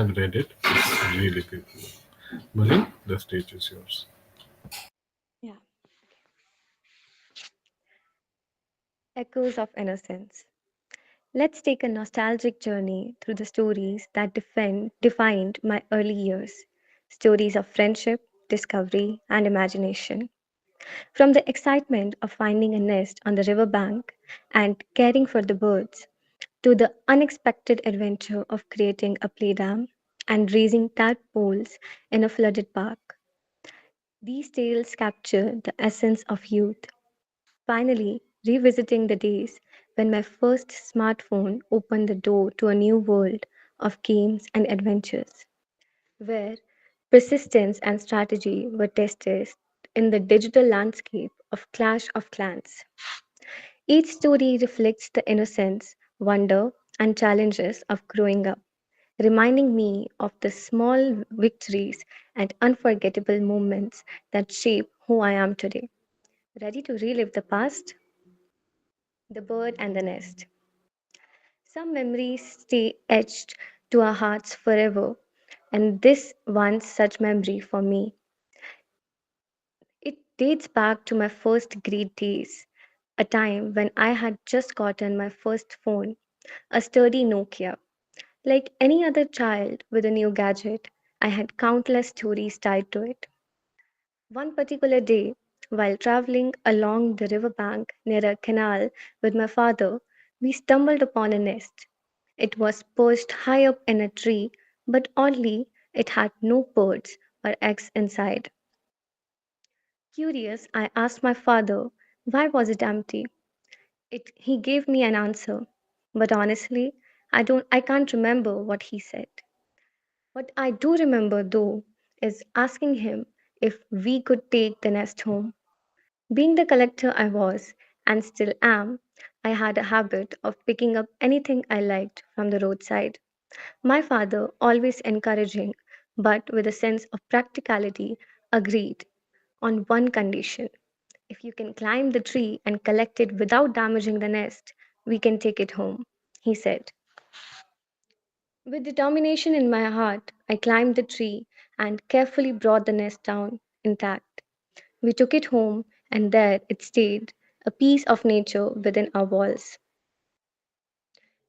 I've read it. It's really good. Barleen, the stage is yours. Yeah. Echoes of Innocence. Let's take a nostalgic journey through the stories that defined my early years. Stories of friendship, discovery, and imagination. From the excitement of finding a nest on the riverbank and caring for the birds, to the unexpected adventure of creating a play dam and raising tadpoles in a flooded park. These tales capture the essence of youth. Finally, revisiting the days when my first smartphone opened the door to a new world of games and adventures, where persistence and strategy were tested in the digital landscape of Clash of Clans. Each story reflects the innocence, wonder, and challenges of growing up, reminding me of the small victories and unforgettable moments that shape who I am today. Ready to relive the past? The bird and the nest. Some memories stay etched to our hearts forever, and this one such memory for me. It dates back to my first grade days, a time when I had just gotten my first phone, a sturdy Nokia. Like any other child with a new gadget, I had countless stories tied to it. One particular day, while traveling along the riverbank near a canal with my father, we stumbled upon a nest. It was perched high up in a tree, but oddly, it had no birds or eggs inside. Curious, I asked my father why was it empty. He gave me an answer, but honestly, I can't remember what he said. What I do remember though is asking him if we could take the nest home. Being the collector I was, and still am, I had a habit of picking up anything I liked from the roadside. My father, always encouraging, but with a sense of practicality, agreed on one condition. If you can climb the tree and collect it without damaging the nest, we can take it home, he said. With determination in my heart, I climbed the tree and carefully brought the nest down intact. We took it home, and there it stayed, a piece of nature within our walls.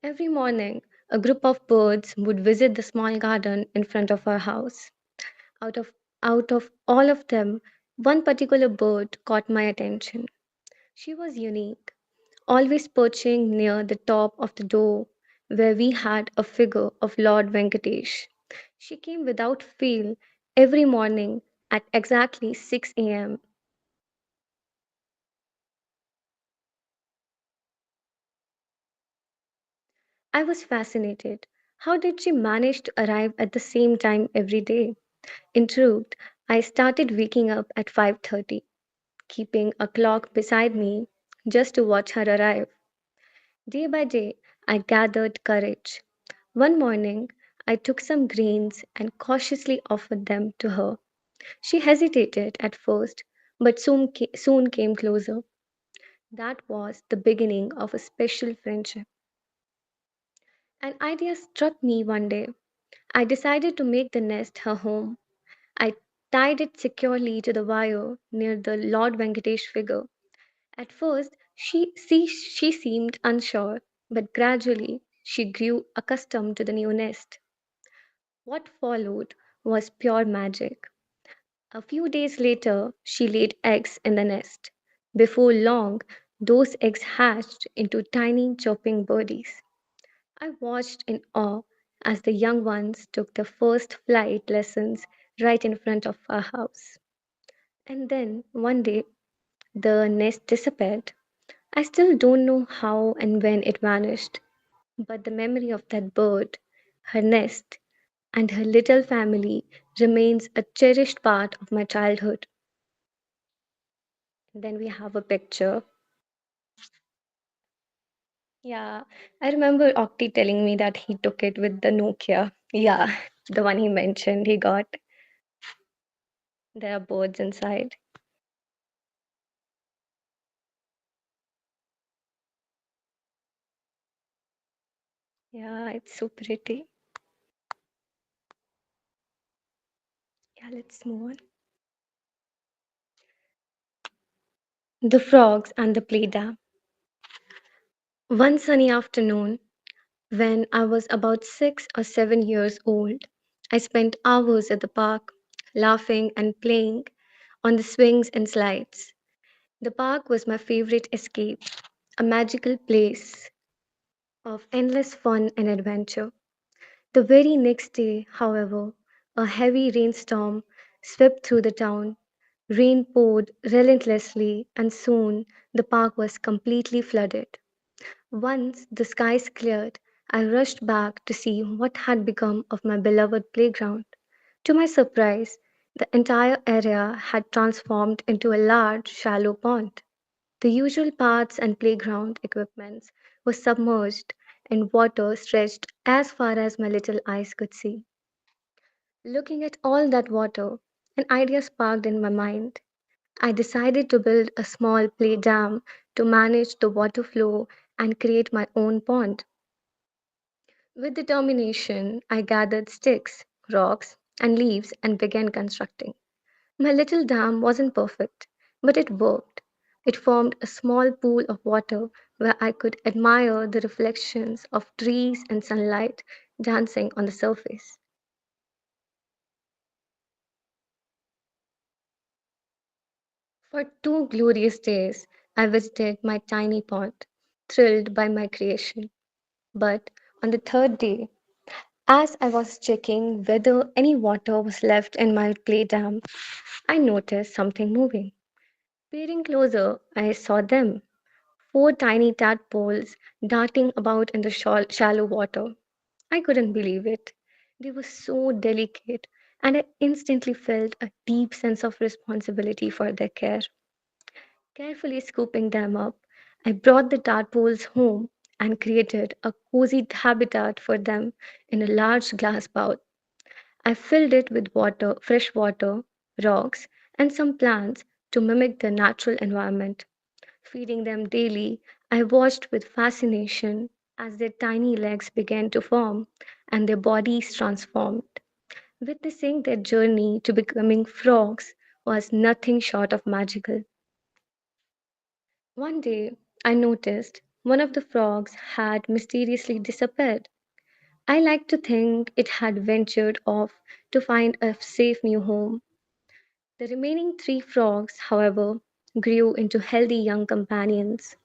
Every morning, a group of birds would visit the small garden in front of our house. Out of, out of all of them, one particular bird caught my attention. She was unique, always perching near the top of the door where we had a figure of Lord Venkatesh. She came without fail every morning at exactly 6 a.m. I was fascinated. How did she manage to arrive at the same time every day? In truth, I started waking up at 5:30, keeping a clock beside me just to watch her arrive. Day by day, I gathered courage. One morning, I took some grains and cautiously offered them to her. She hesitated at first, but soon came closer. That was the beginning of a special friendship. An idea struck me one day. I decided to make the nest her home. I tied it securely to the wire near the Lord Venkatesh figure. At first, she seemed unsure, but gradually she grew accustomed to the new nest. What followed was pure magic. A few days later, she laid eggs in the nest. Before long, those eggs hatched into tiny chopping birdies. I watched in awe as the young ones took their first flight lessons right in front of our house. And then one day, the nest disappeared. I still don't know how and when it vanished, but the memory of that bird, her nest, and her little family remains a cherished part of my childhood. Then we have a picture. Yeah, I remember Octy telling me that he took it with the Nokia. Yeah, the one he mentioned he got. There are birds inside. Yeah, it's so pretty. Yeah, let's move on. The frogs and the play dam. One sunny afternoon, when I was about 6 or 7 years old, I spent hours at the park, laughing and playing on the swings and slides. The park was my favorite escape, a magical place of endless fun and adventure. The very next day, however, a heavy rainstorm swept through the town. Rain poured relentlessly, and soon the park was completely flooded. Once the skies cleared, I rushed back to see what had become of my beloved playground. To my surprise, the entire area had transformed into a large, shallow pond. The usual paths and playground equipments were submerged, and water stretched as far as my little eyes could see. Looking at all that water, an idea sparked in my mind. I decided to build a small play dam to manage the water flow and create my own pond. With determination, I gathered sticks, rocks, and leaves and began constructing. My little dam wasn't perfect, but it worked. It formed a small pool of water where I could admire the reflections of trees and sunlight dancing on the surface. For 2 glorious days, I visited my tiny pond, thrilled by my creation. But on the third day, as I was checking whether any water was left in my clay dam, I noticed something moving. Peering closer, I saw them, 4 tiny tadpoles darting about in the shallow water. I couldn't believe it. They were so delicate, and I instantly felt a deep sense of responsibility for their care. Carefully scooping them up, I brought the tadpoles home and created a cozy habitat for them in a large glass bowl. I filled it with water, fresh water, rocks, and some plants to mimic the natural environment. Feeding them daily, I watched with fascination as their tiny legs began to form and their bodies transformed. Witnessing their journey to becoming frogs was nothing short of magical. One day, I noticed one of the frogs had mysteriously disappeared. I like to think it had ventured off to find a safe new home. The remaining 3 frogs, however, grew into healthy young companions.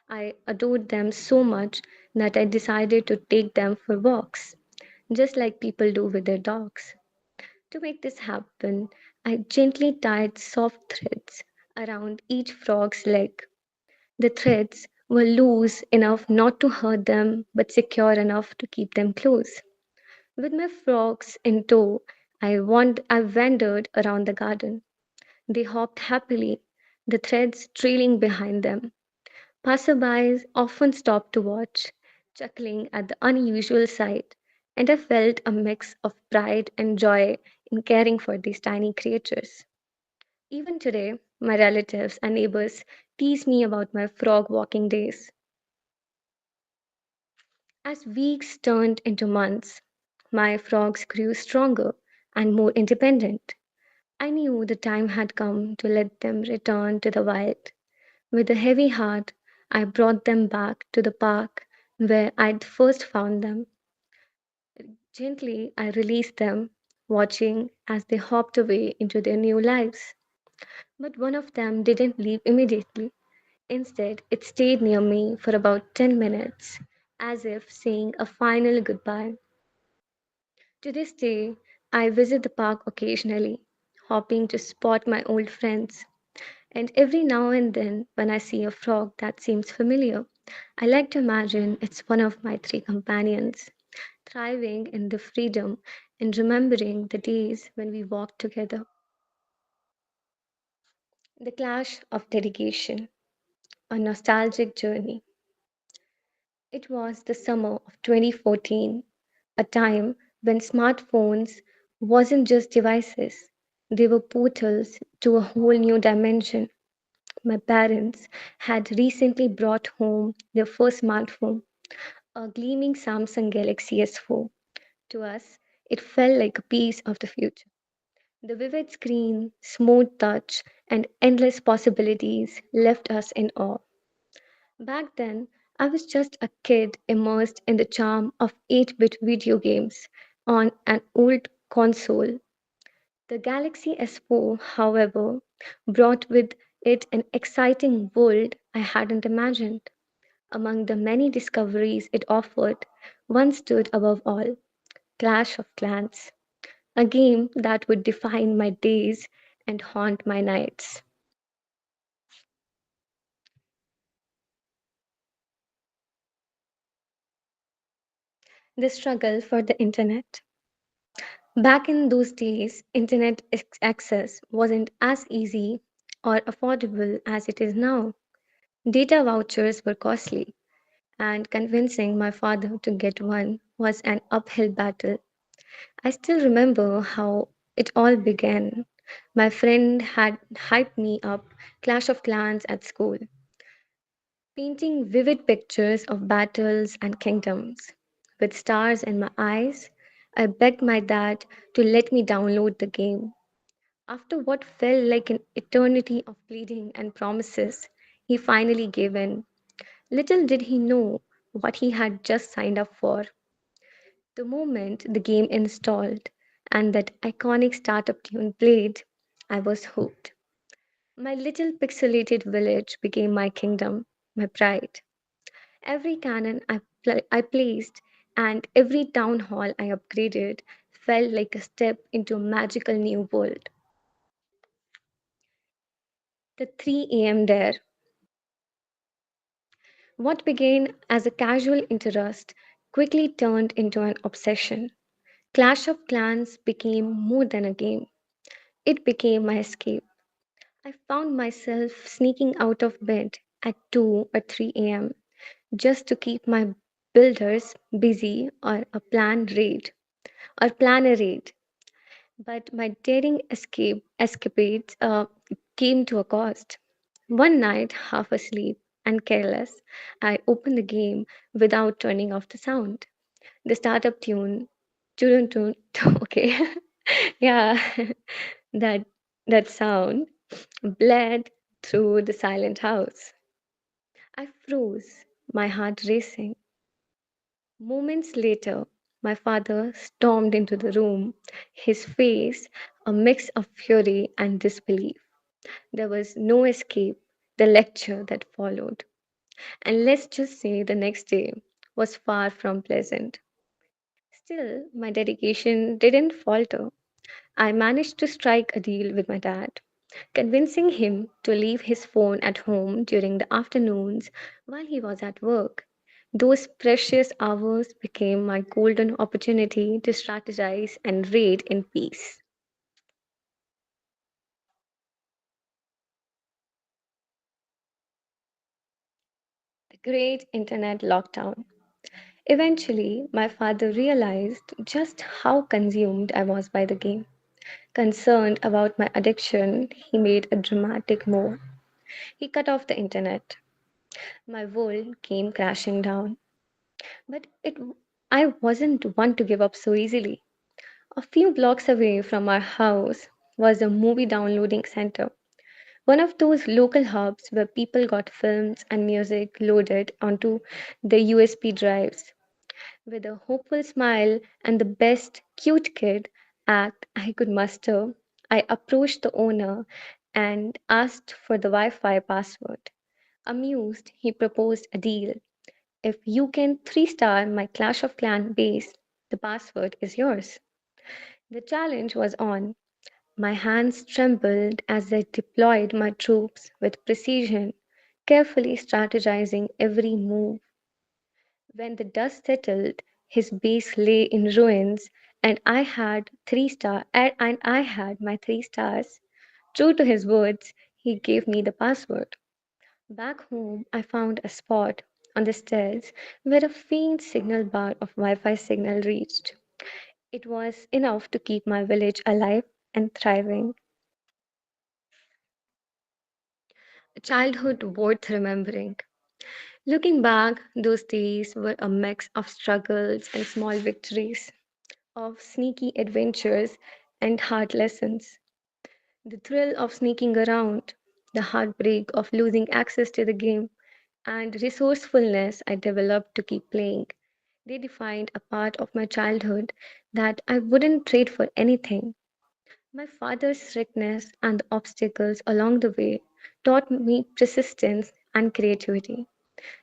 I adored them so much that I decided to take them for walks, just like people do with their dogs. To make this happen, I gently tied soft threads around each frog's leg. The threads were loose enough not to hurt them, but secure enough to keep them close. With my frogs in tow, I wandered around the garden. They hopped happily, the threads trailing behind them. Passerbys often stopped to watch, chuckling at the unusual sight, and I felt a mix of pride and joy in caring for these tiny creatures. Even today, my relatives and neighbors tease me about my frog walking days. As weeks turned into months, my frogs grew stronger and more independent. I knew the time had come to let them return to the wild. With a heavy heart, I brought them back to the park where I'd first found them. Gently, I released them, watching as they hopped away into their new lives. But one of them didn't leave immediately. Instead, it stayed near me for about 10 minutes, as if saying a final goodbye. To this day, I visit the park occasionally, hoping to spot my old friends. And every now and then, when I see a frog that seems familiar, I like to imagine it's one of my 3 companions, thriving in the freedom and remembering the days when we walked together. The Clash of Dedication, a nostalgic journey. It was the summer of 2014, a time when smartphones wasn't just devices, they were portals to a whole new dimension. My parents had recently brought home their first smartphone, a gleaming Samsung Galaxy S4. To us, it felt like a piece of the future. The vivid screen, smooth touch, and endless possibilities left us in awe. Back then, I was just a kid immersed in the charm of 8-bit video games on an old console. The Galaxy S4, however, brought with it an exciting world I hadn't imagined. Among the many discoveries it offered, one stood above all: Clash of Clans, a game that would define my days and haunt my nights. The struggle for the internet. Back in those days, internet access wasn't as easy or affordable as it is now. Data vouchers were costly, and convincing my father to get one was an uphill battle. I still remember how it all began. My friend had hyped me up Clash of Clans at school, painting vivid pictures of battles and kingdoms. With stars in my eyes, I begged my dad to let me download the game. After what felt like an eternity of pleading and promises, he finally gave in. Little did he know what he had just signed up for. The moment the game installed and that iconic startup tune played, I was hooked. My little pixelated village became my kingdom, my pride. Every cannon I placed and every town hall I upgraded felt like a step into a magical new world. The 3 a.m. dare. What began as a casual interest quickly turned into an obsession. Clash of Clans became more than a game, it became my escape. I found myself sneaking out of bed at 2 or 3 a.m. just to keep my builders busy or plan a raid. But my daring escapades came to a cost. One night, half asleep and careless, I opened the game without turning off the sound. The startup tune, tune, tune, okay, yeah, that that sound bled through the silent house. I froze, my heart racing. Moments later, my father stormed into the room, his face a mix of fury and disbelief. There was no escape, the lecture that followed. And let's just say the next day was far from pleasant. Still, my dedication didn't falter. I managed to strike a deal with my dad, convincing him to leave his phone at home during the afternoons while he was at work. Those precious hours became my golden opportunity to strategize and raid in peace. The great internet lockdown. Eventually, my father realized just how consumed I was by the game. Concerned about my addiction, he made a dramatic move. He cut off the internet. My world came crashing down. But I wasn't one to give up so easily. A few blocks away from our house was a movie downloading center, one of those local hubs where people got films and music loaded onto the USB drives. With a hopeful smile and the best cute kid act I could muster, I approached the owner and asked for the Wi Fi password. Amused, he proposed a deal. If you can 3-star my Clash of Clan base, the password is yours. The challenge was on. My hands trembled as I deployed my troops with precision, carefully strategizing every move. When the dust settled, his base lay in ruins, and I had my 3 stars. True to his words, he gave me the password. Back home, I found a spot on the stairs where a faint signal bar of Wi Fi signal reached. It was enough to keep my village alive and thriving. A childhood worth remembering. Looking back, those days were a mix of struggles and small victories, of sneaky adventures and hard lessons. The thrill of sneaking around, the heartbreak of losing access to the game, and resourcefulness I developed to keep playing. They defined a part of my childhood that I wouldn't trade for anything. My father's strictness and the obstacles along the way taught me persistence and creativity.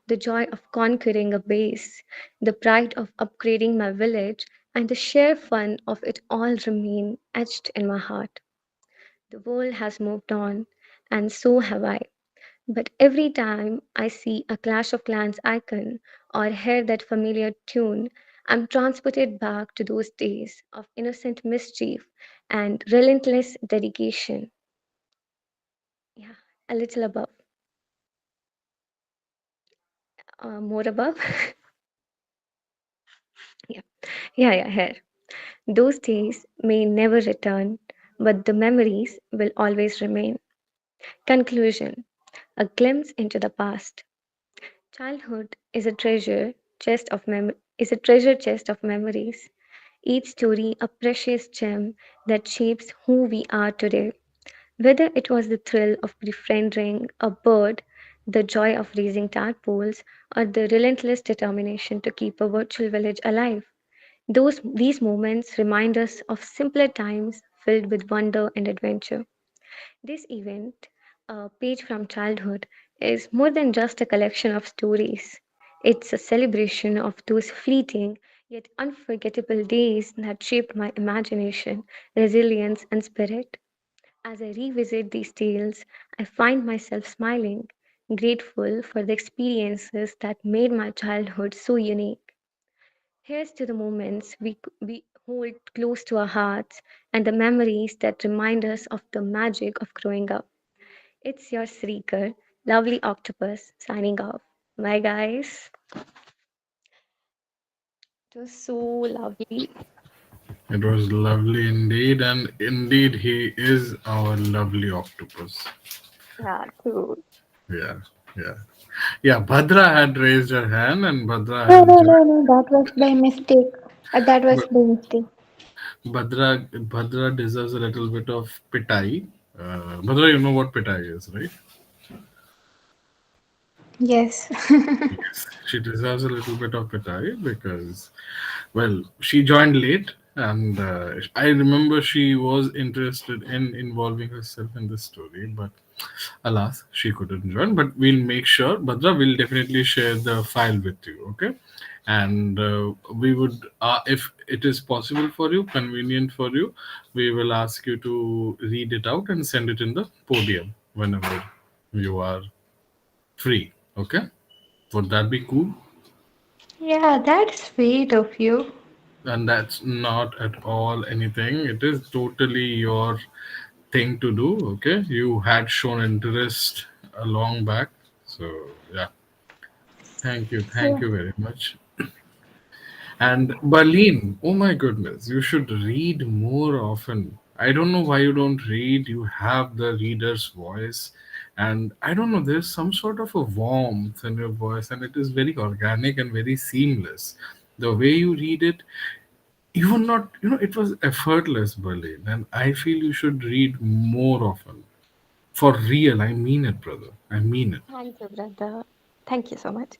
The joy of conquering a base, the pride of upgrading my village, and the sheer fun of it all remain etched in my heart. The world has moved on, and so have I. But every time I see a Clash of Clans icon or hear that familiar tune, I'm transported back to those days of innocent mischief and relentless dedication. Yeah, a little above, more above. Yeah, yeah, here. Those days may never return, but the memories will always remain. Conclusion. A glimpse into the past. Childhood is a treasure chest of memories. Each story a precious gem that shapes who we are today. Whether it was the thrill of befriending a bird, the joy of raising tadpoles, or the relentless determination to keep a virtual village alive, these moments remind us of simpler times filled with wonder and adventure. This event, a page from childhood, is more than just a collection of stories. It's a celebration of those fleeting yet unforgettable days that shaped my imagination, resilience, and spirit. As I revisit these tales, I find myself smiling, grateful for the experiences that made my childhood so unique. Here's to the moments we hold close to our hearts and the memories that remind us of the magic of growing up. It's your Sreekar, lovely octopus, signing off. Bye, guys. It was so lovely. It was lovely indeed, and indeed he is our lovely octopus. Yeah, true. Yeah, yeah, yeah. Bhadra had raised her hand, and Bhadra No, has no, joined. no, no. That was by mistake. That was But by mistake. Bhadra deserves a little bit of pitai. Bhadra, you know what pitai is, right? Yes. Yes, she deserves a little bit of pitai because, well, she joined late, and I remember she was interested in involving herself in this story, but alas, she couldn't join. But we'll make sure, Bhadra will definitely share the file with you, okay? And we would, if it is possible for you, convenient for you, we will ask you to read it out and send it in the podium whenever you are free, okay? Would that be cool? Yeah, that's sweet of you. And that's not at all anything. It is totally your thing to do. Okay, you had shown interest a long back, so yeah. Thank Yeah. you very much. And Berlin, oh my goodness, you should read more often. I don't know why you don't read. You have the reader's voice, and I don't know, there's some sort of a warmth in your voice, and it is very organic and very seamless. The way you read it, you were not, it was effortless, Berlin, and I feel you should read more often. For real, I mean it, brother. I mean it. Thank you, brother. Thank you so much.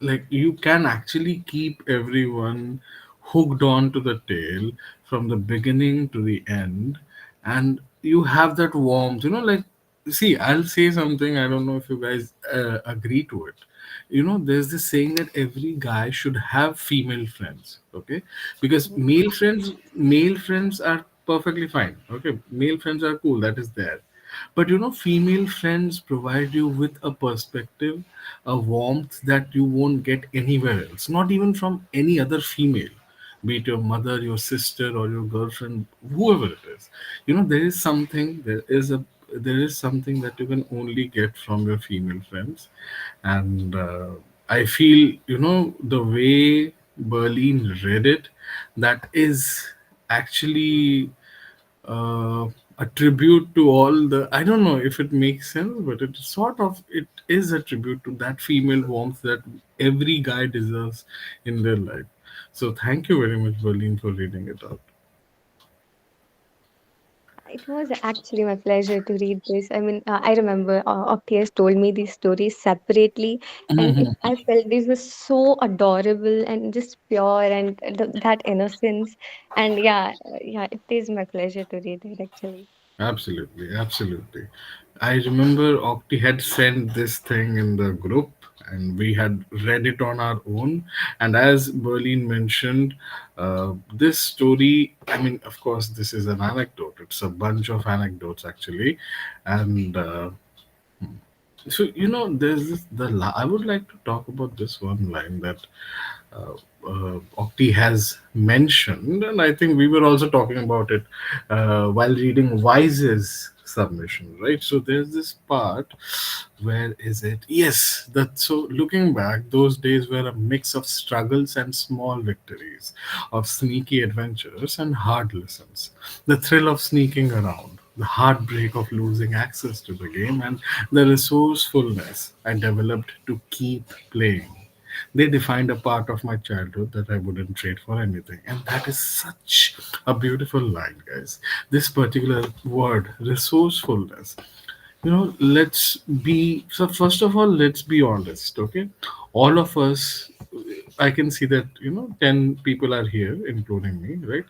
Like, you can actually keep everyone hooked on to the tale from the beginning to the end, and you have that warmth, like, see, I'll say something, I don't know if you guys agree to it. There's this saying that every guy should have female friends, okay? Because male friends are perfectly fine, okay? Male friends are cool, that is there. But female friends provide you with a perspective, a warmth that you won't get anywhere else, not even from any other female, be it your mother, your sister, or your girlfriend, whoever it is. There is something that you can only get from your female friends. And I feel, the way Berlin read it, that is actually a tribute to all the, I don't know if it makes sense, but it is a tribute to that female warmth that every guy deserves in their life. So thank you very much, Berlin, for reading it out. It was actually my pleasure to read this. I mean, I remember Octi has told me these stories separately, and I felt these were so adorable and just pure and that innocence. And yeah, yeah, it is my pleasure to read it actually. Absolutely, absolutely. I remember Octi had sent this thing in the group and we had read it on our own. And as Berlin mentioned, this story, I mean, of course, this is an anecdote. It's a bunch of anecdotes actually. And so, there's I would like to talk about this one line that uh, Octi has mentioned, and I think we were also talking about it while reading Wise's submission, right? So there's this part. Where is it? Yes, that. So looking back, those days were a mix of struggles and small victories, of sneaky adventures and hard lessons. The thrill of sneaking around, the heartbreak of losing access to the game, and the resourcefulness I developed to keep playing. They defined a part of my childhood that I wouldn't trade for anything. And that is such a beautiful line, guys. This particular word, resourcefulness. Let's be, so first of all, let's be honest, okay? All of us, I can see that, 10 people are here, including me, right?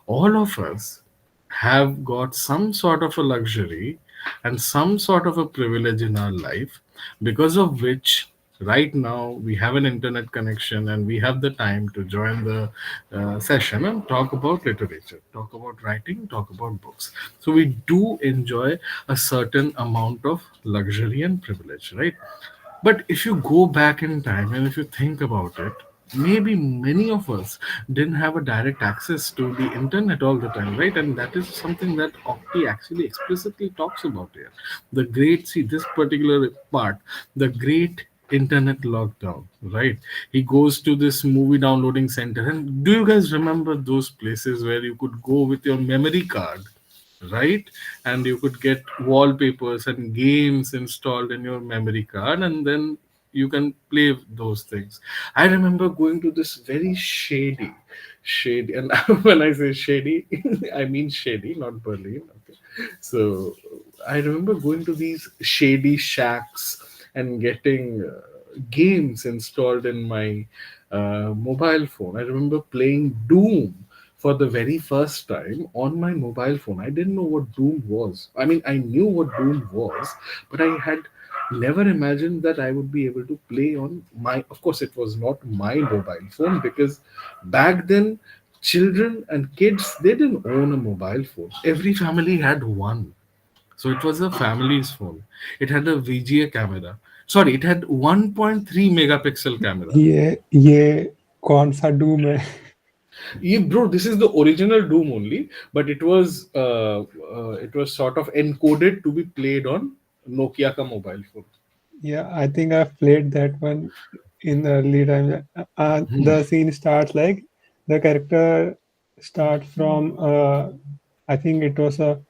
All of us have got some sort of a luxury and some sort of a privilege in our life because of which right now we have an internet connection and we have the time to join the session and talk about literature, talk about writing, talk about books. So we do enjoy a certain amount of luxury and privilege, right? But if you go back in time and if you think about it, maybe many of us didn't have a direct access to the internet all the time, right? And that is something that Octi actually explicitly talks about here. The great, see, this particular part, the great internet lockdown, right? He goes to this movie downloading center. And do you guys remember those places where you could go with your memory card, right? And you could get wallpapers and games installed in your memory card, and then you can play those things. I remember going to this very shady, and when I say shady, I mean shady, not Berlin. Okay, so I remember going to these shady shacks and getting games installed in my mobile phone. I remember playing Doom for the very first time on my mobile phone. I didn't know what Doom was. I mean, I knew what Doom was, but I had never imagined that I would be able to play on my. Of course, it was not my mobile phone because back then, children and kids they didn't own a mobile phone. Every family had one. So it was a family's phone. It had a VGA camera. Sorry, it had 1.3 megapixel camera. ये कौन सा डूम है? Yeah, bro, this is the original Doom only, but it was sort of encoded to be played on Nokia ka mobile phone. Yeah, I think I've played that one in early times. The scene starts like the character starts from I think it was a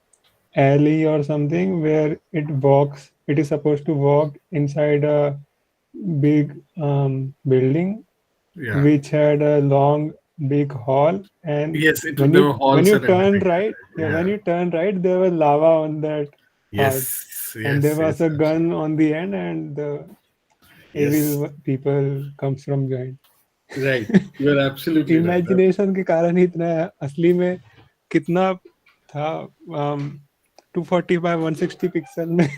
alley or something where it walks. It is supposed to walk inside a big building Yeah. which had a long big hall, and Yes, when there you were when halls you and turn everything. right, yeah, when Yeah. you turn right, there was lava on that part, Yes, and there yes, was yes, a gun on the end, and the yes. evil people comes from behind. Right. You're absolutely right. Imagination के कारण ही इतना है, असली में कितना था 240 by 160 pixel में.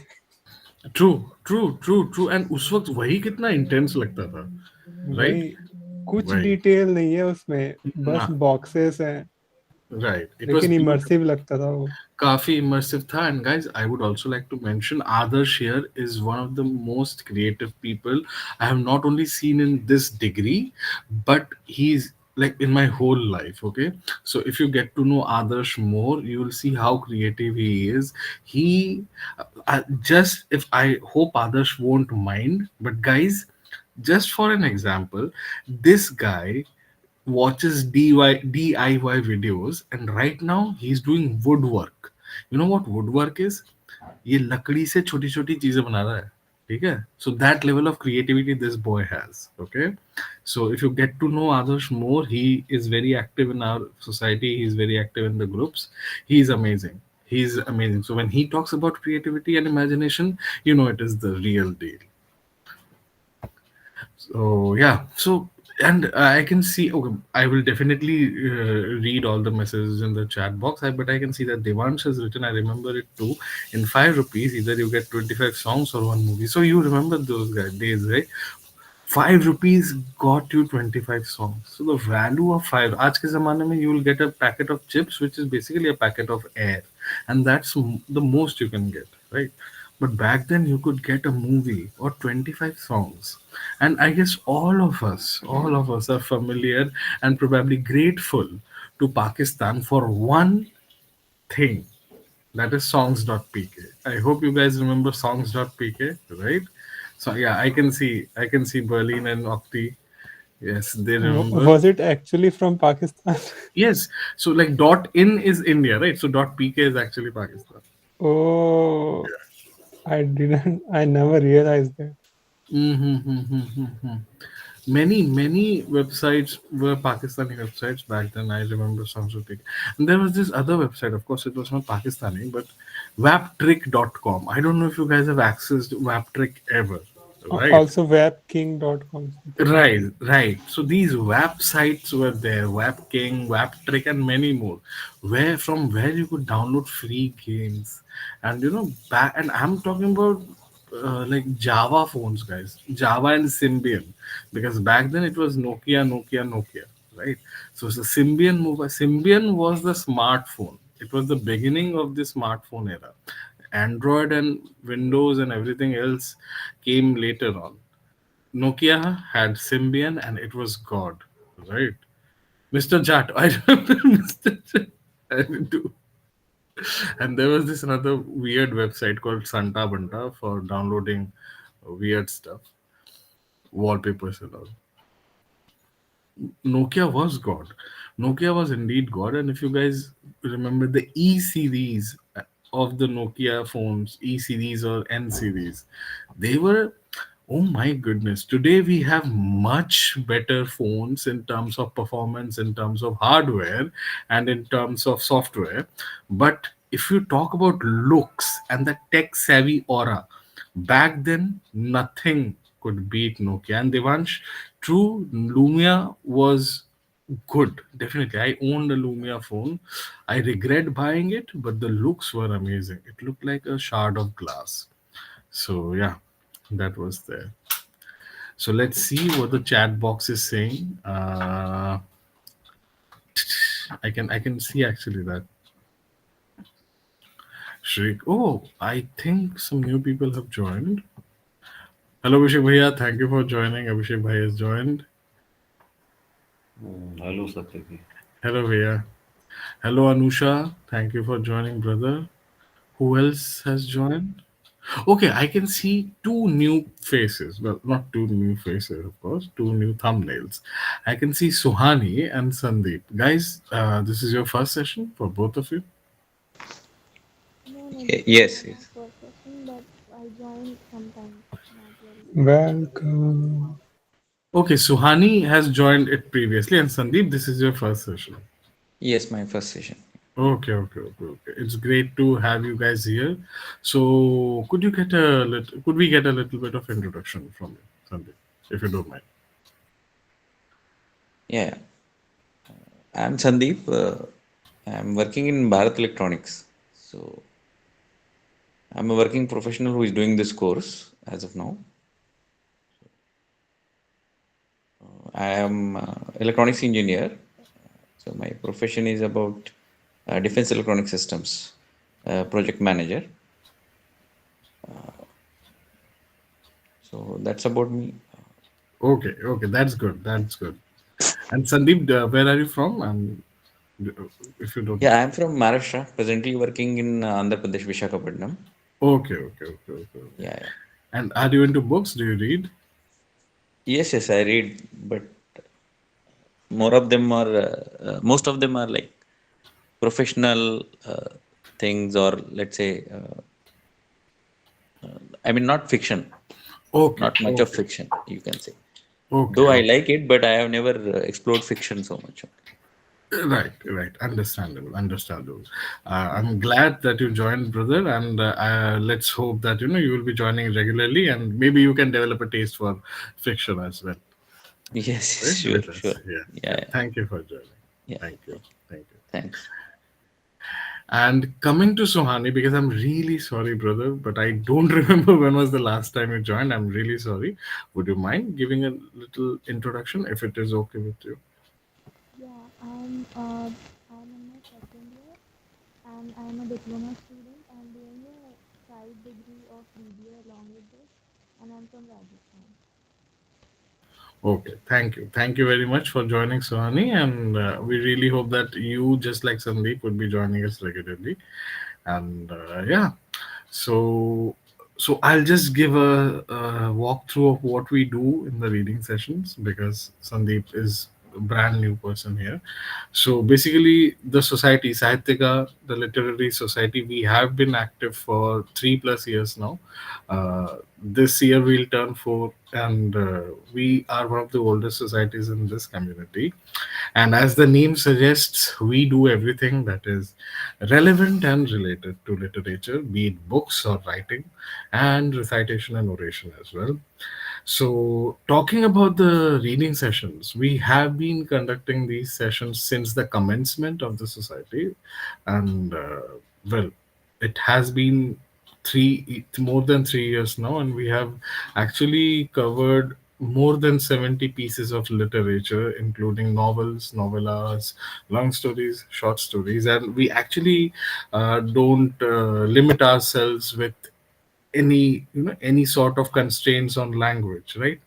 True true true true and उस वक्त वही कितना इंटेंस लगता था, भाई राइट? कुछ वही डिटेल नहीं है उसमें, ना, बस बॉक्सेस हैं, राइट, इट वाज लेकिन ब्यूटीफुल. इमर्सिव लगता था वो. काफी immersive था. And guys, I would also like to mention Adarsh here is one of the most creative people I have not only seen in this degree, but he's like in my whole life. Okay, so if you get to know Adarsh more, you will see how creative he is. He just, if I hope Adarsh won't mind, but guys, just for an example, this guy watches DIY videos, and right now he's doing woodwork. You know what woodwork is? ये लकड़ी से छोटी छोटी चीजें बना रहा है. ठीक है, so that level of creativity this boy has. Okay, so if you get to know Adarsh more, he is very active in our society, he is very active in the groups, he is amazing. He's amazing. So when he talks about creativity and imagination, you know it is the real deal. So yeah, so and I can see. Okay, I will definitely read all the messages in the chat box. But I can see that Devansh has written. I remember it too. In 5 rupees, either you get 25 songs or one movie. So you remember those guys days, right? 5 rupees got you 25 songs. So the value of five. आज के ज़माने में you will get a packet of chips, which is basically a packet of air, and that's the most you can get, right? But back then you could get a movie or 25 songs, and I guess all of us are familiar and probably grateful to Pakistan for one thing, that is songs.pk. I hope you guys remember songs.pk, right? So yeah, I can see Berlin and Octy. Yes, they remember. Was it actually from Pakistan? Yes. So like dot in is India, right? So dot pk is actually Pakistan. Oh, I never realized that. Mm-hmm. Many websites were Pakistani websites back then. I remember Samsung. And there was this other website, of course, it was not Pakistani, but waptrick.com. I don't know if you guys have accessed Waptrick ever, right? Also, webking.com, something like Right, right. So these WAP sites were there, WAP King, WAP Trick, and many more, where you could download free games, and back. And I'm talking about like Java phones, guys, Java and Symbian, because back then it was Nokia, right? So the Symbian was the smartphone. It was the beginning of the smartphone era. Android and Windows and everything else came later on. Nokia had Symbian and it was God, right? Mr. Jat, I remember Mr. Jat. I do. And there was this another weird website called Santa Banta for downloading weird stuff, wallpapers and all. Nokia was God. Nokia was indeed God. And if you guys remember the E series of the Nokia phones, E series or N series, they were, oh my goodness. Today we have much better phones in terms of performance, in terms of hardware, and in terms of software. But if you talk about looks and the tech savvy aura, back then nothing could beat Nokia. And Devansh, true, Lumia was good. Definitely. I owned a Lumia phone. I regret buying it, but the looks were amazing. It looked like a shard of glass. So yeah, that was there. So let's see what the chat box is saying. I can see actually that Shrik. Oh, I think some new people have joined. Hello, Abhishek Bhaiya. Thank you for joining. Abhishek Bhai has joined. Hello, Satyaki. Hello, Bhaiya. Hello, Anusha. Thank you for joining, brother. Who else has joined? Okay, I can see two new faces. Well, not two new faces, of course, two new thumbnails. I can see Suhani and Sandeep. Guys, this is your first session for both of you. No, no, this is not Yes, my yes. first session, but I joined sometimes, not very frequently. Welcome. Okay, Suhani has joined it previously, and Sandeep, this is your first session. Yes, my first session. Okay. It's great to have you guys here. So, could we get a little bit of introduction from you, Sandeep, if you don't mind? Yeah, I'm Sandeep. I'm working in Bharat Electronics. So I'm a working professional who is doing this course as of now. I am electronics engineer. So my profession is about defense electronic systems, project manager. So that's about me. Okay, that's good. And Sandeep, where are you from? And if you don't Yeah, mind. I'm from Maharashtra, presently working in Andhra Pradesh, Visakhapatnam. Okay. Yeah, yeah. And are you into books? Do you read? Yes, I read, but more of them are most of them are like professional things, or let's say I mean not fiction, Okay, not much of okay, fiction, you can say. okay, Though I okay. like it, but I have never explored fiction so much. Right, right. Understandable, understandable. I'm glad that you joined, brother, and let's hope that you will be joining regularly, and maybe you can develop a taste for fiction as well. Yes, Right, sure, with sure. us. Yeah, Yeah, yeah. yeah, Thank you for joining. yeah. Thank you, thank you. Thanks. And coming to Sohani, because I'm really sorry, brother, but I don't remember when was the last time you joined. I'm really sorry. Would you mind giving a little introduction if it is okay with you? Yeah, I'm in my second year and I'm a diploma student. I'm doing a side degree of BBA along with this, and I'm from Rajasthan. Okay, thank you. Thank you very much for joining, Sohani. And we really hope that you, just like Sandeep, would be joining us regularly. And yeah, so I'll just give a walkthrough of what we do in the reading sessions because Sandeep is a brand new person here. So basically, the society, Sahityika, the literary society, we have been active for 3+ years now. This year we'll turn four, and we are one of the oldest societies in this community. And as the name suggests, we do everything that is relevant and related to literature, be it books or writing, and recitation and oration as well. So, talking about the reading sessions, we have been conducting these sessions since the commencement of the society, and well, it has been more than 3 years now, and we have actually covered more than 70 pieces of literature, including novels, novellas, long stories, short stories, and we actually don't limit ourselves with any sort of constraints on language, right?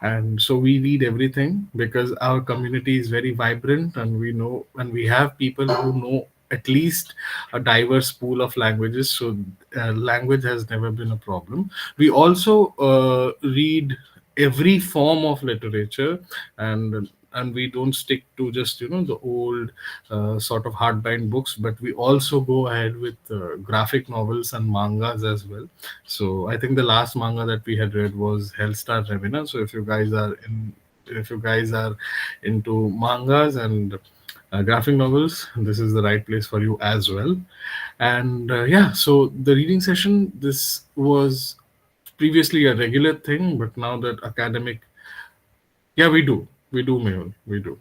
And so we read everything because our community is very vibrant, and we know and we have people who know at least a diverse pool of languages. So language has never been a problem. We also read every form of literature, and we don't stick to just the old sort of hardbound books, but we also go ahead with graphic novels and mangas as well. So I think the last manga that we had read was Hellstar Remina. So if you guys are into mangas and graphic novels, this is the right place for you as well. And yeah, so the reading session, this was previously a regular thing, but now that academic, yeah, we do, Mehul, we do.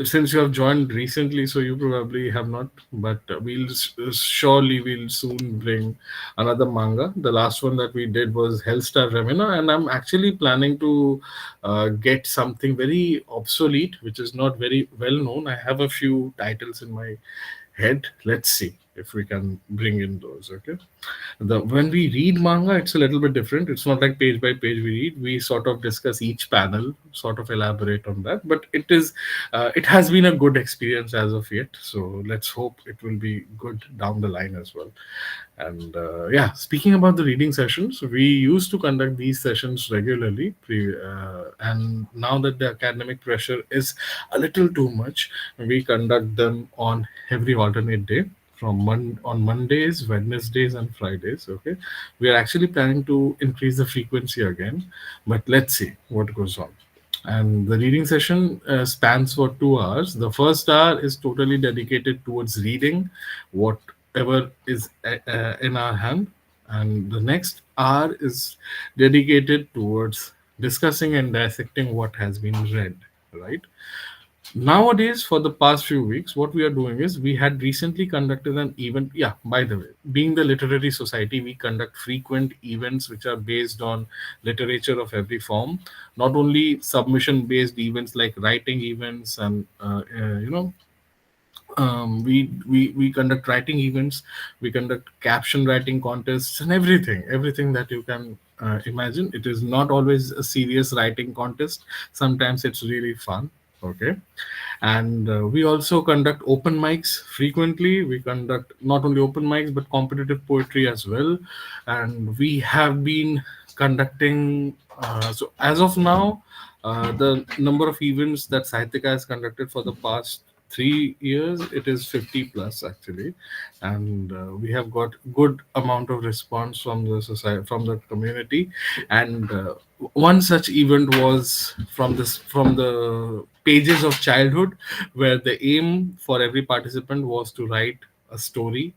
Since you have joined recently, so you probably have not, but surely we'll soon bring another manga. The last one that we did was Hellstar Remina, and I'm actually planning to get something very obsolete, which is not very well known. I have a few titles in my head. Let's see if we can bring in those. Okay. When we read manga, it's a little bit different. It's not like page by page we read. We sort of discuss each panel, sort of elaborate on that. But it has been a good experience as of yet. So let's hope it will be good down the line as well. And yeah, speaking about the reading sessions, we used to conduct these sessions regularly. And now that the academic pressure is a little too much, we conduct them on every alternate day on Mondays, Wednesdays, and Fridays. Okay, we are actually planning to increase the frequency again, but let's see what goes on. And the reading session spans for 2 hours. The first hour is totally dedicated towards reading whatever is in our hand, and the next hour is dedicated towards discussing and dissecting what has been read. Right. Nowadays, for the past few weeks, what we are doing is we had recently conducted an event. Yeah, by the way, being the literary society, we conduct frequent events which are based on literature of every form, not only submission based events like writing events and we conduct writing events, we conduct caption writing contests and everything that you can imagine. It is not always a serious writing contest. Sometimes it's really fun. Okay. And we also conduct open mics frequently. We conduct not only open mics but competitive poetry as well. And we have been conducting so as of now, the number of events that Sahityaka has conducted for the past 3 years it is 50 plus actually, and we have got good amount of response from the society, from the community. And one such event was from the pages of childhood, where the aim for every participant was to write a story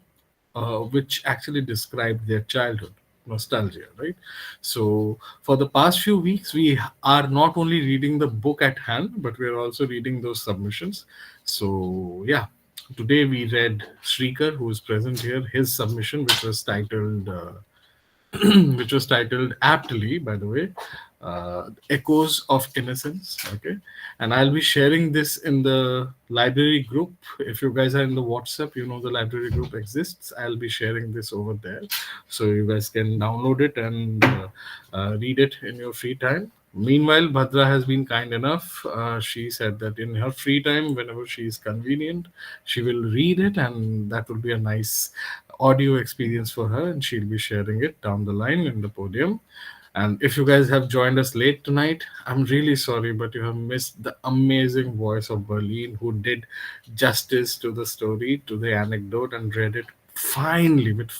which actually described their childhood nostalgia, right? So for the past few weeks we are not only reading the book at hand, but we are also reading those submissions. So yeah, today we read Sreekar, who is present here, his submission, which was titled which was titled aptly, by the way, Echoes of Innocence. Okay. And I'll be sharing this in the library group. If you guys are in the WhatsApp, you know the library group exists. I'll be sharing this over there. So you guys can download it and read it in your free time. Meanwhile, Bhadra has been kind enough. She said that in her free time, whenever she is convenient, she will read it, and that will be a nice audio experience for her, and she'll be sharing it down the line in the podium. And if you guys have joined us late tonight, I'm really sorry, but you have missed the amazing voice of Berlin, who did justice to the story, to the anecdote, and read it finely, with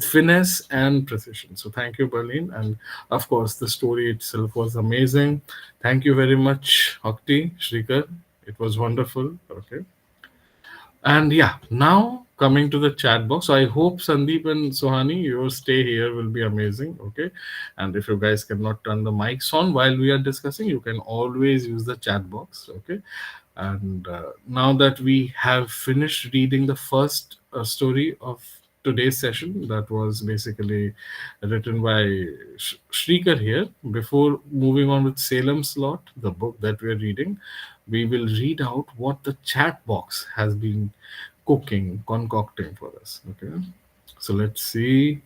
finesse and precision. So thank you, Berlin. And of course, the story itself was amazing. Thank you very much, Octy, Shrikar. It was wonderful. Okay. And yeah, now coming to the chat box. So I hope Sandeep and Sohani, your stay here will be amazing. Okay. And if you guys cannot turn the mics on while we are discussing, you can always use the chat box. Okay. And now that we have finished reading the first story of today's session, that was basically written by Shrikar here. Before moving on with Salem's Lot, the book that we are reading, we will read out what the chat box has been concocting for us. Okay, so let's see.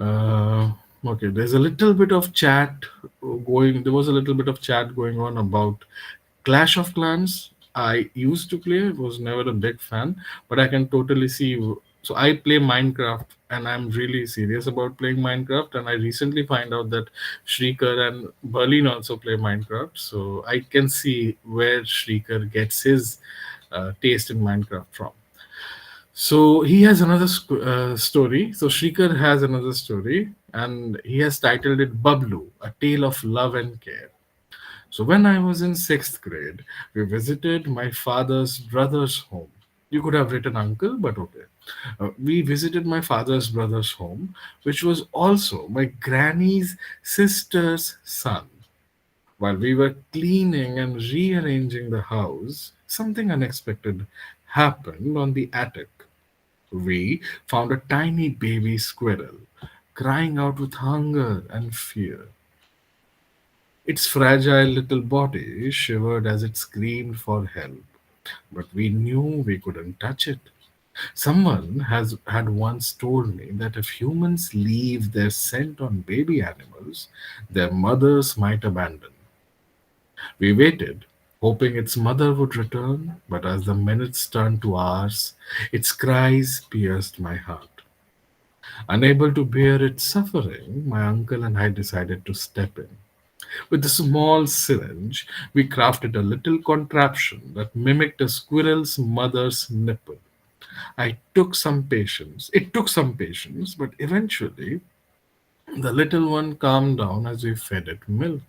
Okay, there's a little bit of chat going. There was a little bit of chat going on about Clash of Clans. I used to play. Was never a big fan, but I can totally see. So I play Minecraft, and I'm really serious about playing Minecraft. And I recently find out that Shrieker and Berlin also play Minecraft. So I can see where Shrieker gets his taste in Minecraft from. So he has another story. So Shrikar has another story, and he has titled it Bablu, a tale of love and care. So when I was in sixth grade, we visited my father's brother's home. You could have written uncle, but okay. We visited my father's brother's home, which was also my granny's sister's son. While we were cleaning and rearranging the house, something unexpected happened on the attic. We found a tiny baby squirrel crying out with hunger and fear. Its fragile little body shivered as it screamed for help, but we knew we couldn't touch it. Someone has had once told me that if humans leave their scent on baby animals, their mothers might abandon. We waited, hoping its mother would return, but as the minutes turned to hours, its cries pierced my heart. Unable to bear its suffering, my uncle and I decided to step in. With a small syringe, we crafted a little contraption that mimicked a squirrel's mother's nipple. I took some patience. It took some patience, but eventually the little one calmed down as we fed it milk.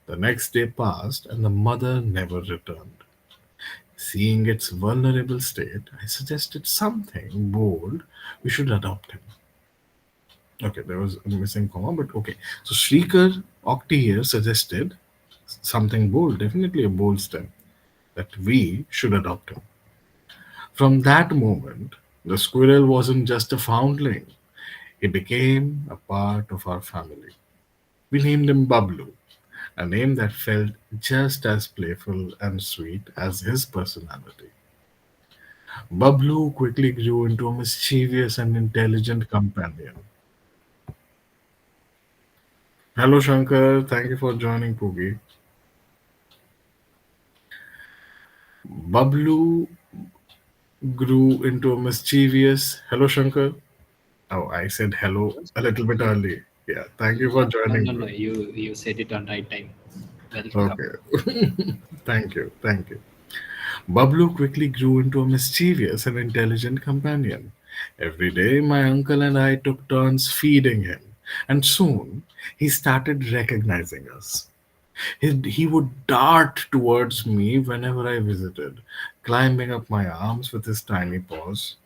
The next day passed and the mother never returned. Seeing its vulnerable state, I suggested something bold. We should adopt him. Okay, there was a missing comma, but okay. So Shrikar Octi here suggested something bold, definitely a bold step, that we should adopt him. From that moment, the squirrel wasn't just a foundling, he became a part of our family. We named him Bablu, a name that felt just as playful and sweet as his personality. Bablu quickly grew into a mischievous and intelligent companion. Hello, Shankar. Thank you for joining, Poogie. Bablu grew into a mischievous. Hello, Shankar. Oh, I said hello Yes, a little bit yes. early. Yeah, thank you for No, joining, no, no. bro. You said it on right time. Welcome. Okay. Thank you. Thank you. Bablu quickly grew into a mischievous and intelligent companion. Every day, my uncle and I took turns feeding him, and soon he started recognizing us. He would dart towards me whenever I visited, climbing up my arms with his tiny paws,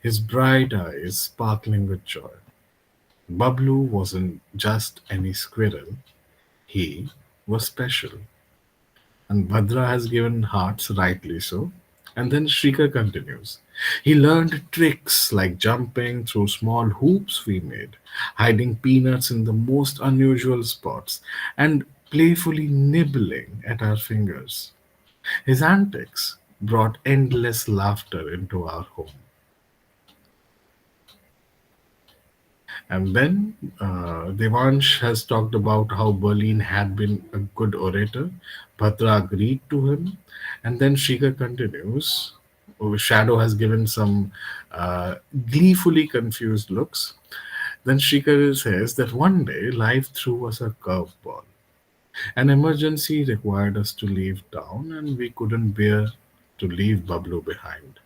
his bright eyes sparkling with joy. Bablu wasn't just any squirrel, he was special. And Bhadra has given hearts, rightly so. And then Shrikar continues. He learned tricks like jumping through small hoops we made, hiding peanuts in the most unusual spots, and playfully nibbling at our fingers. His antics brought endless laughter into our home. And then Devansh has talked about how Berlin had been a good orator. Bhadra agreed to him. And then Shikha continues. Shadow has given some gleefully confused looks. Then Shikha says that one day life threw us a curveball. An emergency required us to leave town, and we couldn't bear to leave Bablu behind.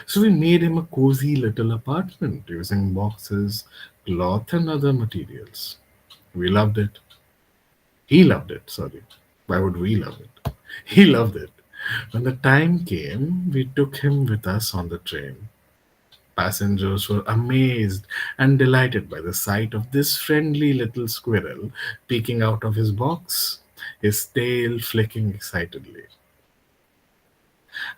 So we made him a cozy little apartment using boxes, cloth, and other materials. We loved it. He loved it, sorry. Why would we love it? He loved it. When the time came, we took him with us on the train. Passengers were amazed and delighted by the sight of this friendly little squirrel peeking out of his box, his tail flicking excitedly.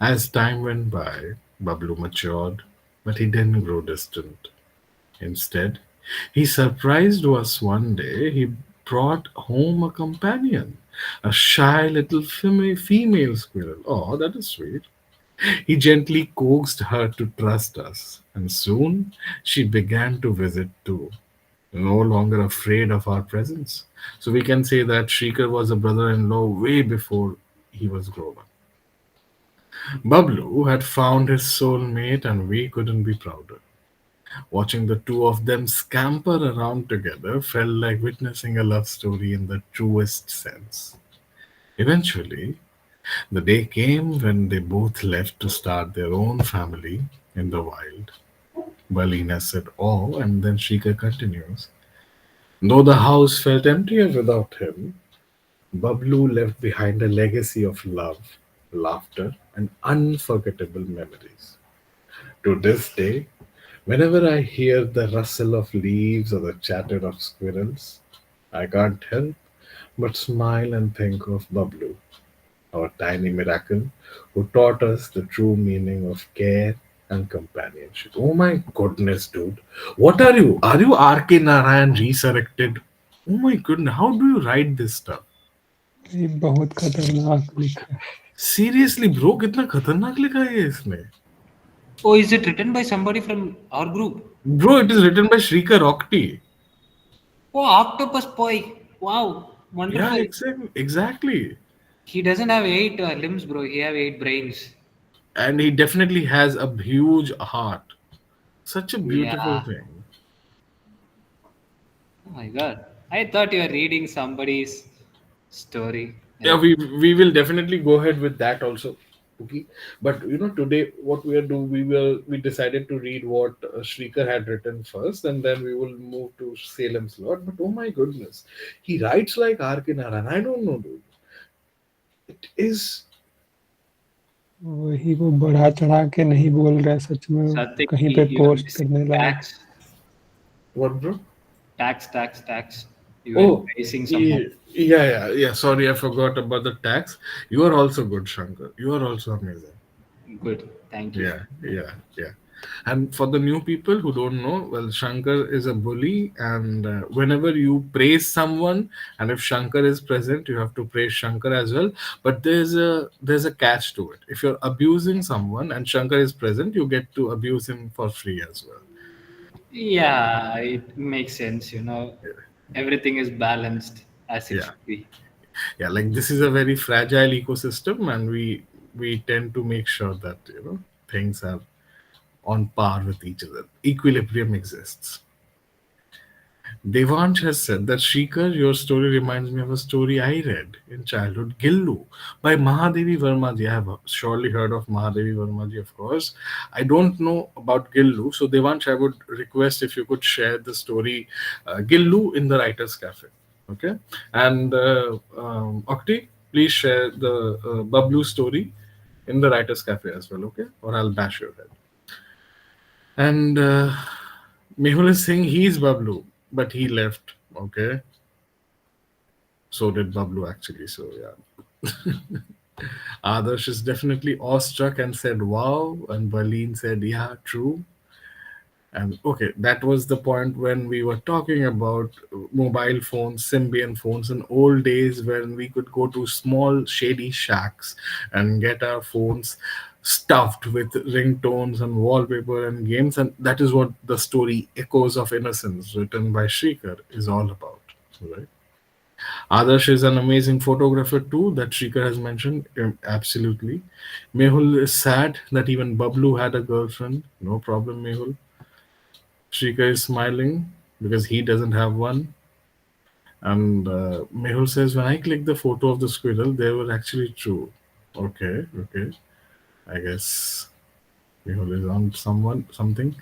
As time went by, Bablu matured, but he didn't grow distant. Instead, he surprised us one day. He brought home a companion, a shy little female squirrel. Oh, that is sweet. He gently coaxed her to trust us, and soon she began to visit too, no longer afraid of our presence. So we can say that Shrikar was a brother in law way before he was grown up. Bablu had found his soulmate, and we couldn't be prouder. Watching the two of them scamper around together felt like witnessing a love story in the truest sense. Eventually, the day came when they both left to start their own family in the wild. Balina said, "Oh," and then Shika continues. Though the house felt emptier without him, Bablu left behind a legacy of love, laughter, and unforgettable memories. To this day, whenever I hear the rustle of leaves or the chatter of squirrels, I can't help but smile and think of Bablu, our tiny miracle, who taught us the true meaning of care and companionship. Oh my goodness, dude. What are you? Are you R.K. Narayan resurrected? Oh my goodness, how do you write this stuff? ये बहुत खतरनाक लिखा है. Seriously, bro, कितना खतरनाक लिखा है ये इसने. Oh, is it written by somebody from our group? Bro, it is written by Sreekar Octy. Oh, Octopus Boy. Wow, Yeah, wonderful. exactly. Exactly. He doesn't have eight limbs, bro. He have eight brains. And he definitely has a huge heart. Such a beautiful Yeah. thing. Oh my God. I thought you were reading somebody's story. Yeah, Like, we will definitely go ahead with that also. Okay, but today what we are doing, we decided to read what Shrikar had written first, and then we will move to Salem's Lot. But oh my goodness, he writes like R.K. Narayan. I don't know, dude. It is वही वो बढ़ा चढ़ा के नहीं बोल रहा है, सच में वो Satyaki, कहीं पे you are पोस्ट missing करने लायक. tax, what, bro? tax. You were Oh, facing somehow. yeah. Sorry, I forgot about the tax. You are also good, Shankar. You are also amazing. Good. Thank you. Yeah. And for the new people who don't know, well, Shankar is a bully, and whenever you praise someone, and if Shankar is present, you have to praise Shankar as well. But there's a catch to it. If you're abusing someone and Shankar is present, you get to abuse him for free as well. Yeah, it makes sense. Everything is balanced as it Yeah, should be. yeah. Like this is a very fragile ecosystem, and we tend to make sure that things are on par with each other. Equilibrium exists. Devansh has said that Shrikar, your story reminds me of a story I read in childhood, Gillu, by Mahadevi Vermaji. I have surely heard of Mahadevi Vermaji, of course. I don't know about Gillu, so Devansh, I would request if you could share the story Gillu in the Writers Cafe. Okay, and Octi, please share the Bablu story in the Writers Cafe as well. Okay, or I'll bash your head. And Mehul is saying he's Bablu, but he left. Okay, so did Bablu actually. So yeah, Adarsh is definitely awestruck and said, "Wow," and Barleen said, "Yeah, true." And okay, that was the point when we were talking about mobile phones, Symbian phones, in old days when we could go to small shady shacks and get our phones stuffed with ringtones and wallpaper and games. And that is what the story Echoes of Innocence, written by Shrikar, is all about. Right? Adarsh is an amazing photographer too, that Shrikar has mentioned. Absolutely. Mehul is sad that even Bablu had a girlfriend. No problem, Mehul. Shrika is smiling because he doesn't have one. And Mehul says, when I clicked the photo of the squirrel, they were actually true. Okay, okay. I guess Mehul is on something.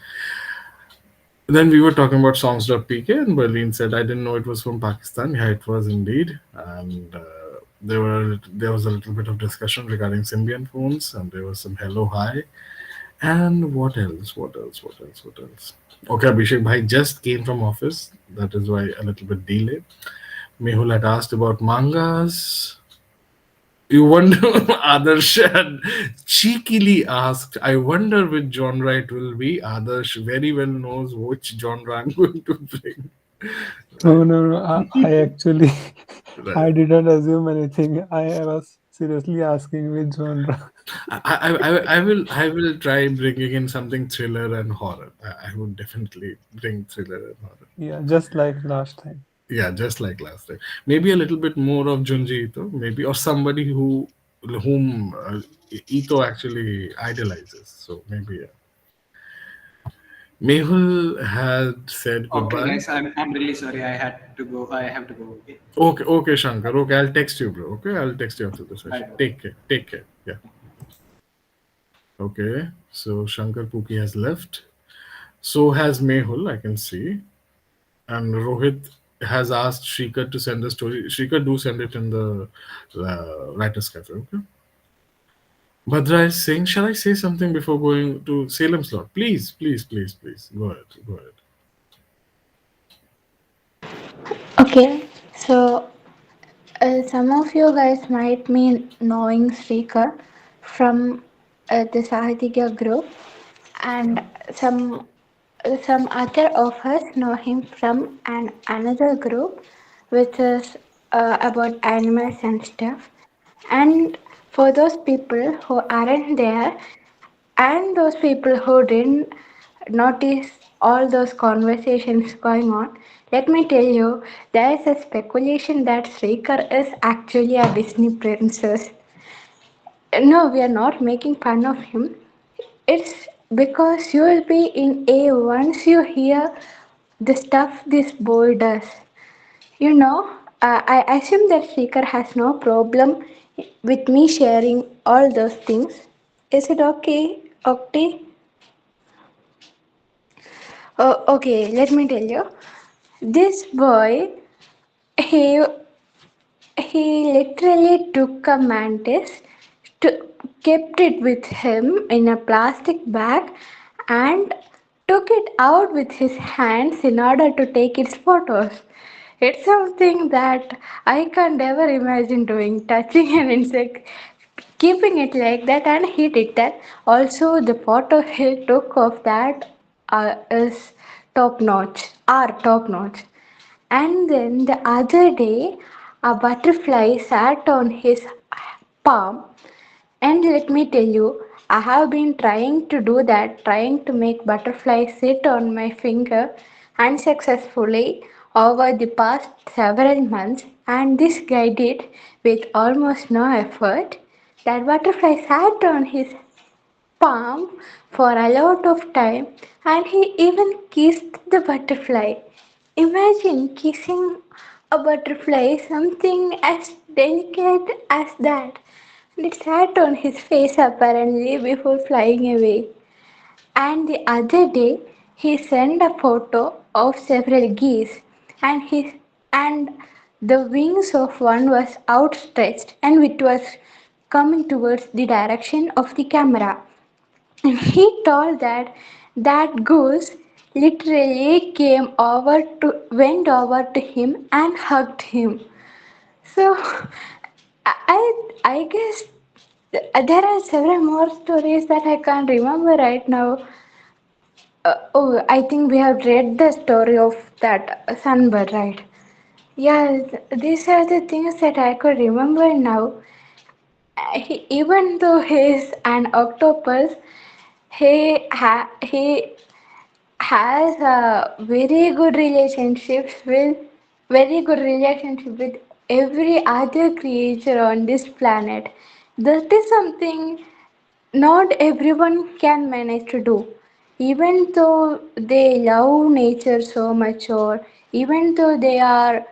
Then we were talking about songs.pk, and Berlin said, I didn't know it was from Pakistan. Yeah, it was indeed. And there was a little bit of discussion regarding Symbian phones, and there was some hello, hi. And what else? What else? What else? What else? Okay, Abhishek Bhai just came from office. That is why a little bit delay. Mehul had asked about mangas. You wonder, Adarsh had cheekily asked, I wonder which genre it will be. Adarsh very well knows which genre I'm going to bring. No, Right, no, no. I actually, right. I didn't assume anything. I was seriously asking which genre. I will try bringing in something thriller and horror. I would definitely bring thriller and horror. Yeah, just like last time. Yeah, just like last time. Maybe a little bit more of Junji Ito, maybe, or somebody whom Ito actually idolizes. So maybe yeah. Mehul had said Okay, goodbye. guys, I'm really sorry. I had to go. I have to go. Okay. Okay, okay, Shankar. Okay, I'll text you, bro. Okay, I'll text you after the Bye. session. Bye. Take care. Take care. Yeah. Okay. So Shankar Pooki has left. So has Mehul, I can see. And Rohit has asked Shrikar to send the story. Shrikar, do send it in the writer's cafe. Okay. Bhadra is saying, shall I say something before going to Salem slot? Please, please, please, please. Go ahead. Go ahead. Okay, so some of you guys might be knowing Sreekar from the Sahitika group, and some other of us know him from another group, which is about animals and stuff. And for those people who aren't there, and those people who didn't notice all those conversations going on, let me tell you, there is a speculation that Sreekar is actually a Disney princess. No, we are not making fun of him. It's because you will be in A once you hear the stuff this boy does. You know, I assume that Sreekar has no problem with me sharing all those things. Is it okay, Octi? Oh, okay, let me tell you. This boy, he he literally took a mantis, to, kept it with him in a plastic bag, and took it out with his hands in order to take its photos. It's something that I can't ever imagine doing, touching an insect, keeping it like that, and he did that. Also, the photo he took of that is top notch, are top notch. And then the other day, a butterfly sat on his palm. And let me tell you, I have been trying to do that, trying to make butterflies sit on my finger unsuccessfully over the past several months. And this guy did with almost no effort. That butterfly sat on his palm for a lot of time, and he even kissed the butterfly. Imagine kissing a butterfly, something as delicate as that. And it sat on his face apparently before flying away. And the other day, he sent a photo of several geese, and and the wings of one was outstretched, and it was coming towards the direction of the camera. And he told that goose literally went over to him and hugged him. So I guess there are several more stories that I can't remember right now. Oh, I think we have read the story of that sunbird, right? Yeah, these are the things that I could remember now. Even though he is an octopus, he has a very good relationship with every other creature on this planet. That is something not everyone can manage to do. Even though they love nature so much, or even though they are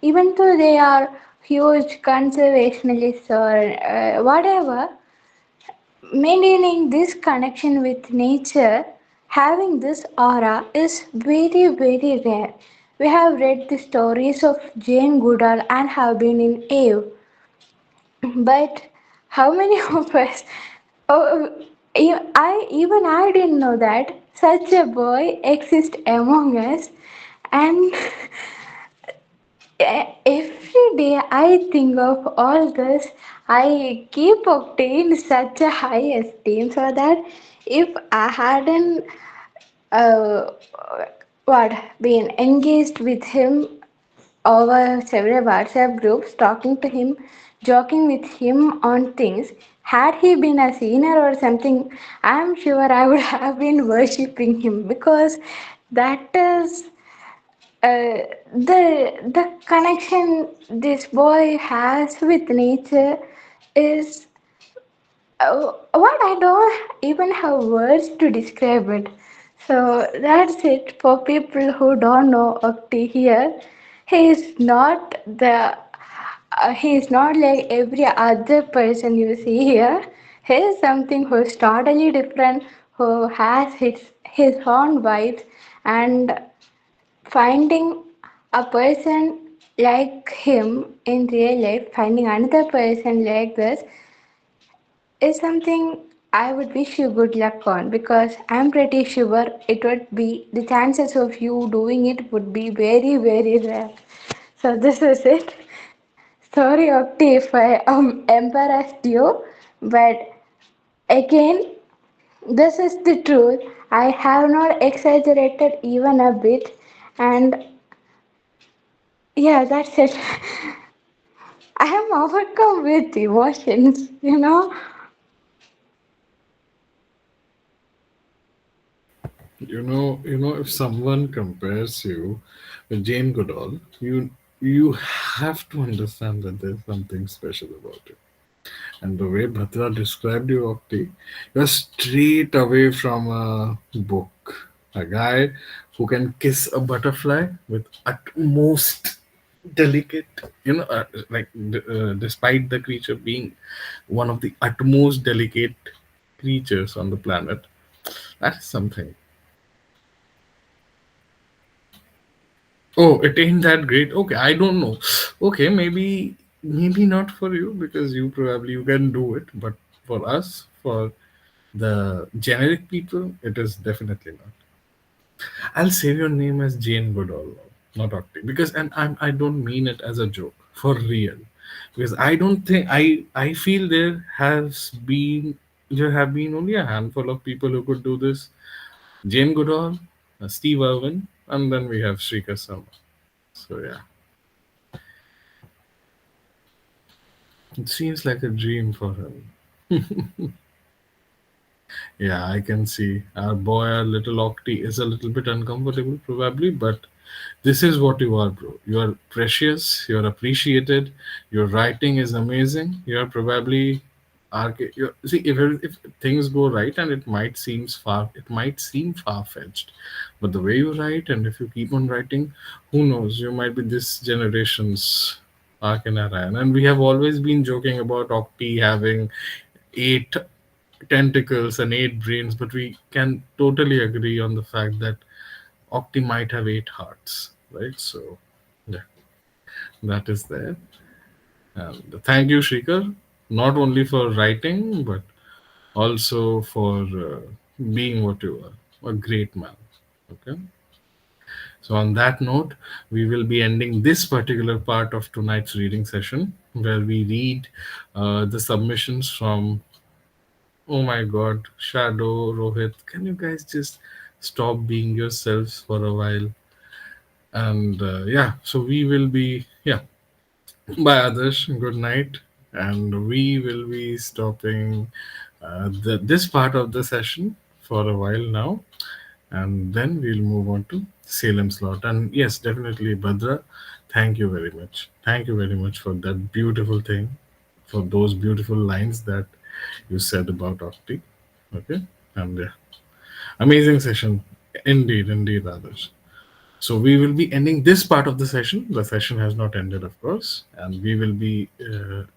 even though they are huge conservationists or whatever, maintaining this connection with nature, having this aura is very, very rare. We have read the stories of Jane Goodall and have been in awe, but how many of us? Oh, I didn't know that such a boy exists among us, and every day I think of all this. I keep obtaining such a high esteem so that if I hadn't uh, what been engaged with him over several WhatsApp groups, talking to him, joking with him on things. Had he been a senior or something, I'm sure I would have been worshipping him, because that is the connection this boy has with nature is what I don't even have words to describe it. So that's it for people who don't know Octi here. He is not he is not like every other person you see here. He is something who is totally different, who has his own vibes, and finding a person like him in real life, finding another person like this is something I would wish you good luck on, because I'm pretty sure it would be the chances of you doing it would be very, very rare. So this is it. Sorry, Octi, if I embarrassed you, but again, this is the truth. I have not exaggerated even a bit, and yeah, that's it. I am overcome with emotions, you know. If someone compares you with Jane Goodall, you have to understand that there's something special about it. And the way Bhadra described you, Okti, you're straight away from a book. A guy who can kiss a butterfly with utmost delicate, despite the creature being one of the utmost delicate creatures on the planet. That is something. Oh, it ain't that great. Okay, I don't know. Okay, maybe not for you, because you can do it, but for us, for the generic people, it is definitely not. I'll save your name as Jane Goodall, not Octi, because I don't mean it as a joke, for real, because I don't think I feel there have been only a handful of people who could do this. Jane Goodall, Steve Irwin, and then we have Sreekar Sarma. So yeah, it seems like a dream for him. Yeah, I can see our boy, our little Octi, is a little bit uncomfortable, probably, but this is what you are, bro. You are precious, you're appreciated, your writing is amazing, you're probably see, if things go right, and it might seem far fetched, but the way you write, and if you keep on writing, who knows, you might be this generation's arc in Arayan. And we have always been joking about Octi having eight tentacles and eight brains, but we can totally agree on the fact that Octi might have eight hearts, right? So, yeah, that is there. And thank you, Shrikar, not only for writing, but also for being what you are, a great man. Okay. So, on that note, we will be ending this particular part of tonight's reading session where we read the submissions from, oh my god, Shadow, Rohit. Can you guys just stop being yourselves for a while? And yeah, so we will be, yeah, bye, Adarsh. Good night. And we will be stopping this part of the session for a while now. And then we'll move on to Salem slot. And yes, definitely, Badra, thank you very much. Thank you very much for that beautiful thing, for those beautiful lines that you said about Octi. Okay. And yeah, amazing session. Indeed, indeed, Adarsh. So we will be ending this part of the session. The session has not ended, of course, and we will be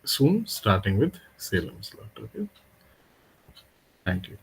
soon starting with Salem slot. Okay, thank you.